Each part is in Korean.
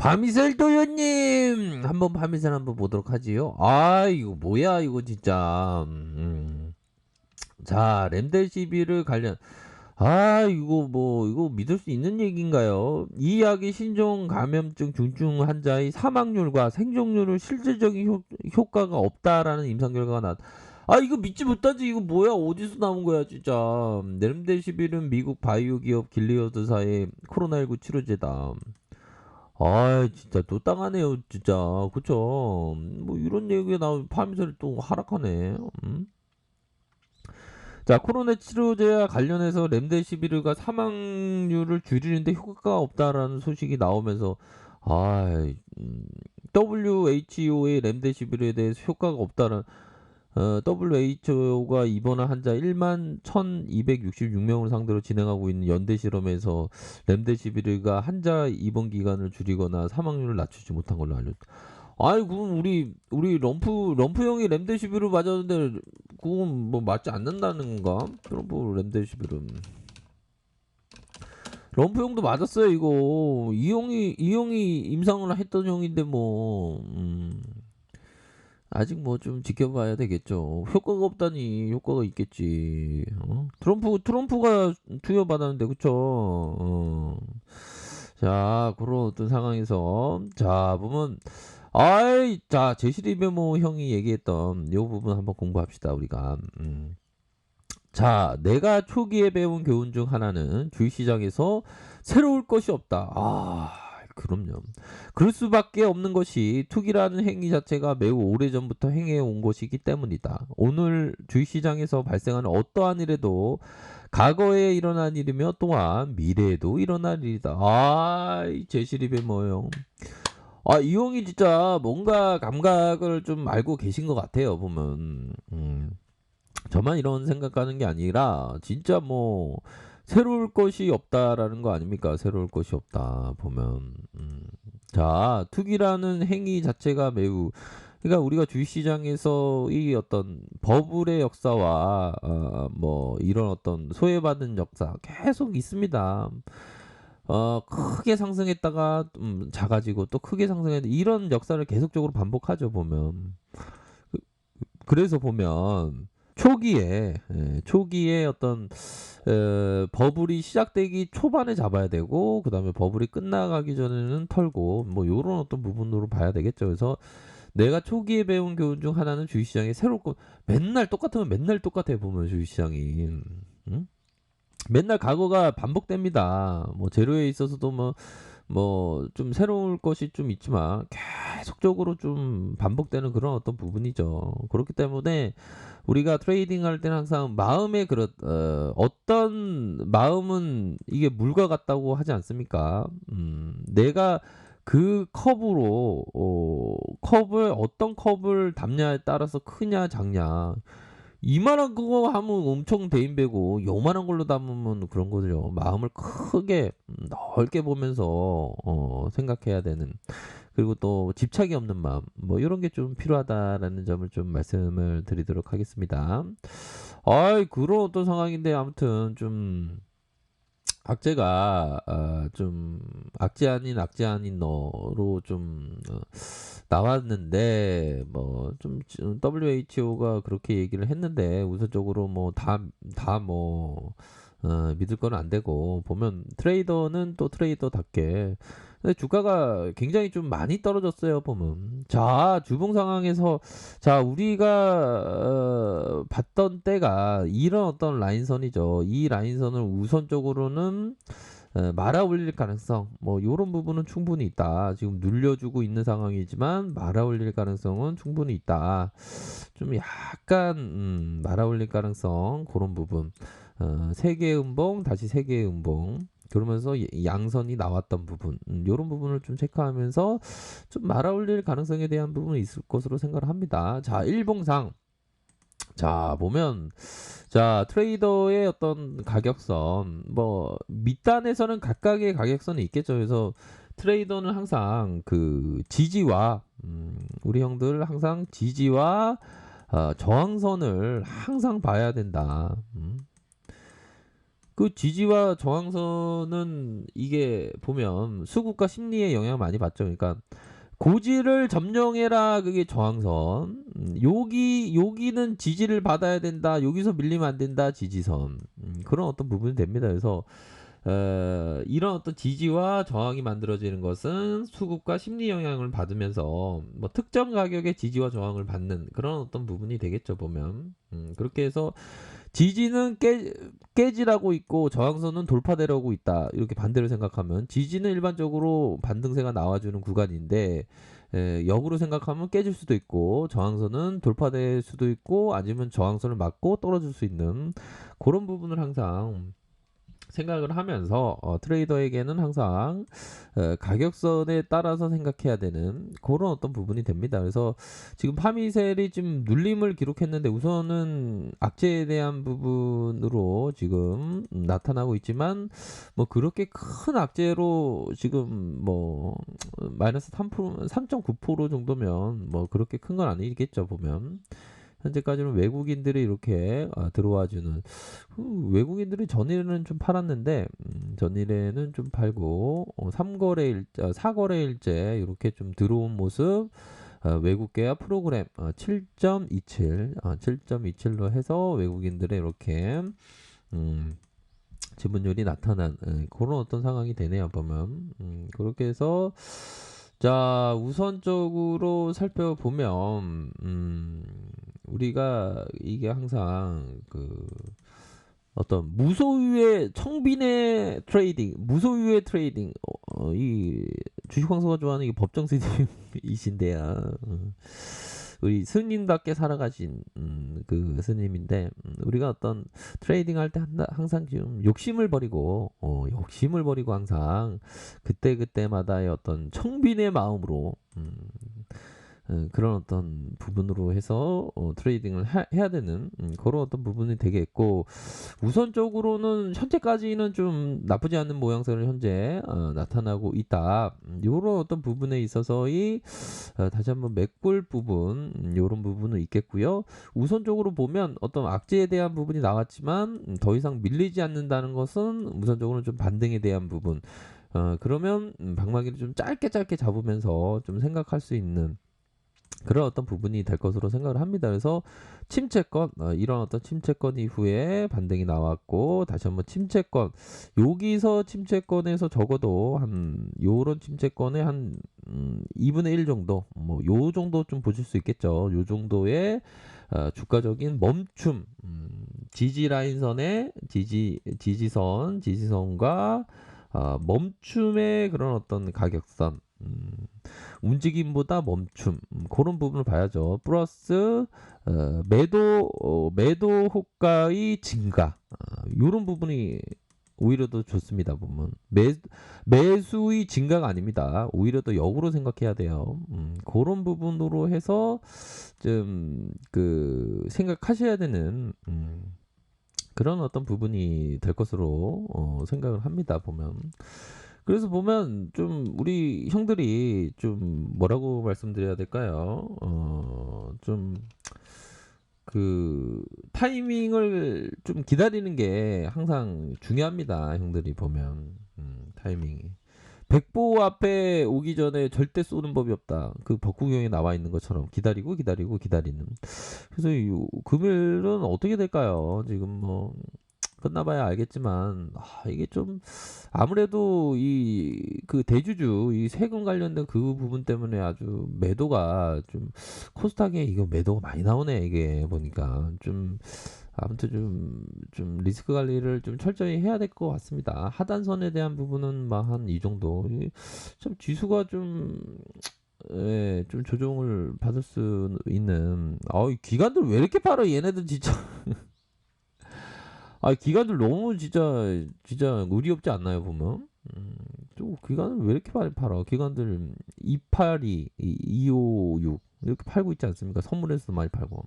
밤이슬 도요님 한번 밤이슬 한번 보도록 하지요. 아 이거 뭐야 이거 진짜. 자 렘데시비를 관련 이거 뭐 이거 믿을 수 있는 얘기인가요? 이 약이 신종 감염증 중증 환자의 사망률과 생존율을 실질적인 효과가 없다라는 임상 결과가 이거 믿지 못하지. 이거 뭐야 어디서 나온 거야 진짜. 렘데시비는 미국 바이오 기업 길리어드사의 코로나19 치료제다. 진짜 또 땅하네요 진짜. 그쵸. 뭐 이런 얘기가 나오면 파미설이 또 하락하네. 자 코로나 치료제와 관련해서 렘데시비르가 사망률을 줄이는데 효과가 없다라는 소식이 나오면서 아 WHO의 렘데시비르에 대해서 효과가 없다는 WHO가 입원한 환자 1만 1266명을 상대로 진행하고 있는 연대 실험에서 렘데시비르가 환자 입원 기간을 줄이거나 사망률을 낮추지 못한 걸로 알렸다. 그럼 우리 럼프 형이 렘데시비르 맞았는데 그건 뭐 맞지 않는다는 건가? 럼프 렘데시비르. 럼프 형도 맞았어요 이거. 이 형이 임상을 했던 형인데 뭐. 아직 뭐 좀 지켜봐야 되겠죠. 효과가 없다니 효과가 있겠지. 트럼프가 투여받았는데 그쵸? 자 그런 어떤 상황에서 자 보면 자 제시리베모 형이 얘기했던 요 부분 한번 공부합시다 우리가. 자 내가 초기에 배운 교훈 중 하나는 주식시장에서 새로울 것이 없다. 그럼요. 그럴 수밖에 없는 것이 투기라는 행위 자체가 매우 오래전부터 행해온 것이기 때문이다. 오늘 주식시장에서 발생하는 어떠한 일에도 과거에 일어난 일이며 또한 미래에도 일어날 일이다. 이 제시립의 뭐예요? 이 형이 진짜 뭔가 감각을 좀 알고 계신 것 같아요, 보면. 저만 이런 생각하는 게 아니라 진짜 뭐 새로울 것이 없다라는 거 아닙니까? 새로울 것이 없다 보면. 자 투기라는 행위 자체가 매우 그러니까 우리가 주식시장에서 이 어떤 버블의 역사와 뭐 이런 어떤 소외받은 역사 계속 있습니다. 크게 상승했다가 작아지고 또 크게 상승했다 이런 역사를 계속적으로 반복하죠 보면. 그래서 보면 초기에 어떤 버블이 시작되기 초반에 잡아야 되고 그다음에 버블이 끝나가기 전에는 털고 뭐 요런 어떤 부분으로 봐야 되겠죠. 그래서 내가 초기에 배운 교훈 중 하나는 주식시장이 새롭고 맨날 똑같으면 맨날 똑같아 보면 주식시장이. 응? 맨날 과거가 반복됩니다. 뭐 제로에 있어서도 뭐 좀 새로울 것이 좀 있지만 계속적으로 좀 반복되는 그런 어떤 부분이죠. 그렇기 때문에 우리가 트레이딩 할 때는 항상 마음의 어떤 마음은 이게 물과 같다고 하지 않습니까? 내가 그 컵을 어떤 컵을 담냐에 따라서 크냐 작냐 이만한 그거 하면 엄청 대인배고 요만한 걸로 담으면 그런 거죠. 마음을 크게 넓게 보면서 생각해야 되는 그리고 또 집착이 없는 마음 뭐 이런 게 좀 필요하다라는 점을 좀 말씀을 드리도록 하겠습니다. 그런 어떤 상황인데 아무튼 좀 악재가 좀 악재 아닌 너로 좀 나왔는데 뭐 좀 WHO가 그렇게 얘기를 했는데 우선적으로 뭐 다 뭐 믿을 건 안 되고 보면 트레이더는 또 트레이더답게 근데 주가가 굉장히 좀 많이 떨어졌어요 보면. 자 주봉 상황에서 자 우리가 봤던 때가 이런 어떤 라인선이죠. 이 라인선을 우선적으로는 말아 올릴 가능성 뭐 요런 부분은 충분히 있다. 지금 눌려주고 있는 상황이지만 말아 올릴 가능성은 충분히 있다. 좀 약간 말아 올릴 가능성 그런 부분. 세개의 음봉 다시 세개의 음봉 그러면서 양선이 나왔던 부분 요런 부분을 좀 체크하면서 좀 말아 올릴 가능성에 대한 부분이 있을 것으로 생각을 합니다. 자 일봉상 자 보면 자 트레이더의 어떤 가격선 뭐 밑단에서는 각각의 가격선이 있겠죠. 그래서 트레이더는 항상 그 지지와 우리 형들 항상 지지와 저항선을 항상 봐야 된다. 그 지지와 저항선은 이게 보면 수급과 심리에 영향을 많이 받죠. 그러니까 고지를 점령해라 그게 저항선. 여기는 지지를 받아야 된다. 여기서 밀리면 안 된다. 지지선. 그런 어떤 부분이 됩니다. 그래서 이런 어떤 지지와 저항이 만들어지는 것은 수급과 심리 영향을 받으면서 뭐 특정 가격의 지지와 저항을 받는 그런 어떤 부분이 되겠죠 보면. 그렇게 해서 지지는 깨지라고 있고 저항선은 돌파되려고 있다. 이렇게 반대로 생각하면 지지는 일반적으로 반등세가 나와주는 구간인데 역으로 생각하면 깨질 수도 있고 저항선은 돌파될 수도 있고 아니면 저항선을 맞고 떨어질 수 있는 그런 부분을 항상 생각을 하면서 트레이더에게는 항상 가격선에 따라서 생각해야 되는 그런 어떤 부분이 됩니다. 그래서 지금 파미셀이 지금 눌림을 기록했는데 우선은 악재에 대한 부분으로 지금 나타나고 있지만 뭐 그렇게 큰 악재로 지금 뭐 마이너스 3%, 3.9% 정도면 뭐 그렇게 큰 건 아니겠죠 보면. 현재까지는 외국인들이 이렇게 들어와주는 외국인들이 전일에는 좀 팔았는데 전일에는 좀 팔고 3거래일자 4거래일째 이렇게 좀 들어온 모습 외국계와 프로그램 7.27로 해서 외국인들의 이렇게 지분율이 나타난 그런 어떤 상황이 되네요 보면 그렇게 해서 자 우선적으로 살펴보면 우리가 이게 항상 그 어떤 무소유의 청빈의 트레이딩, 무소유의 트레이딩, 이 주식황소가 좋아하는 이 법정 스님이신데요. 우리 스님답게 살아가신 그 스님인데 우리가 어떤 트레이딩 할 때 항상 좀 욕심을 버리고 항상 그때그때마다의 어떤 청빈의 마음으로 그런 어떤 부분으로 해서 트레이딩을 해야 되는 그런 어떤 부분이 되겠고 우선적으로는 현재까지는 좀 나쁘지 않은 모양새를 현재 나타나고 있다. 이런 어떤 부분에 있어서의 다시 한번 맥볼 부분 이런 부분은 있겠고요. 우선적으로 보면 어떤 악재에 대한 부분이 나왔지만 더 이상 밀리지 않는다는 것은 우선적으로 좀 반등에 대한 부분. 그러면 방망이를 좀 짧게 잡으면서 좀 생각할 수 있는 그런 어떤 부분이 될 것으로 생각을 합니다. 그래서 침체권 이런 어떤 침체권 이후에 반등이 나왔고 다시 한번 침체권 여기서 침체권에서 적어도 한 요런 침체권의 한 2분의 1 정도 뭐 요 정도 좀 보실 수 있겠죠. 요 정도의 주가적인 멈춤 지지 라인선의 지지선과 멈춤의 그런 어떤 가격선 움직임보다 멈춤 그런 부분을 봐야죠. 플러스 매도 호가의 증가 이런 부분이 오히려 더 좋습니다. 보면 매수의 증가가 아닙니다. 오히려 더 역으로 생각해야 돼요. 그런 부분으로 해서 좀 그 생각하셔야 되는 그런 어떤 부분이 될 것으로 생각을 합니다. 보면. 그래서 보면 좀 우리 형들이 좀 뭐라고 말씀드려야 될까요? 좀 그 타이밍을 좀 기다리는 게 항상 중요합니다. 형들이 보면 타이밍이. 백보 앞에 오기 전에 절대 쏘는 법이 없다. 그 벚구경에 나와 있는 것처럼 기다리는. 그래서 금요일은 어떻게 될까요? 지금 뭐 끝나봐야 알겠지만 이게 좀 아무래도 이 그 대주주 이 세금 관련된 그 부분 때문에 아주 매도가 좀 코스닥에 이거 매도가 많이 나오네 이게 보니까 좀 아무튼 좀 리스크 관리를 좀 철저히 해야 될 것 같습니다. 하단선에 대한 부분은 막 한 이 정도 좀 지수가 좀 예, 좀 조정을 받을 수 있는 이 기관들 왜 이렇게 팔아 얘네들 진짜 기관들 너무 진짜 의리 없지 않나요, 보면? 좀 기관을 왜 이렇게 많이 팔아? 기관들 282, 256 이렇게 팔고 있지 않습니까? 선물에서도 많이 팔고.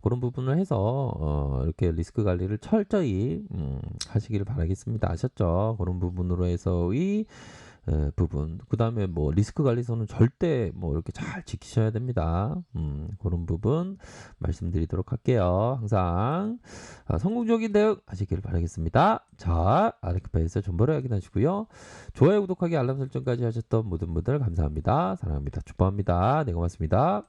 그런 부분을 해서 이렇게 리스크 관리를 철저히 하시기를 바라겠습니다. 아셨죠? 그런 부분으로 해서의 부분. 그다음에 뭐 리스크 관리서는 절대 뭐 이렇게 잘 지키셔야 됩니다. 그런 부분 말씀드리도록 할게요. 항상 성공적인 대응 하시길 바라겠습니다. 자, 아르크파에서 정보를 확인하시고요. 좋아요, 구독하기, 알람 설정까지 하셨던 모든 분들 감사합니다. 사랑합니다. 축복합니다. 네, 고맙습니다.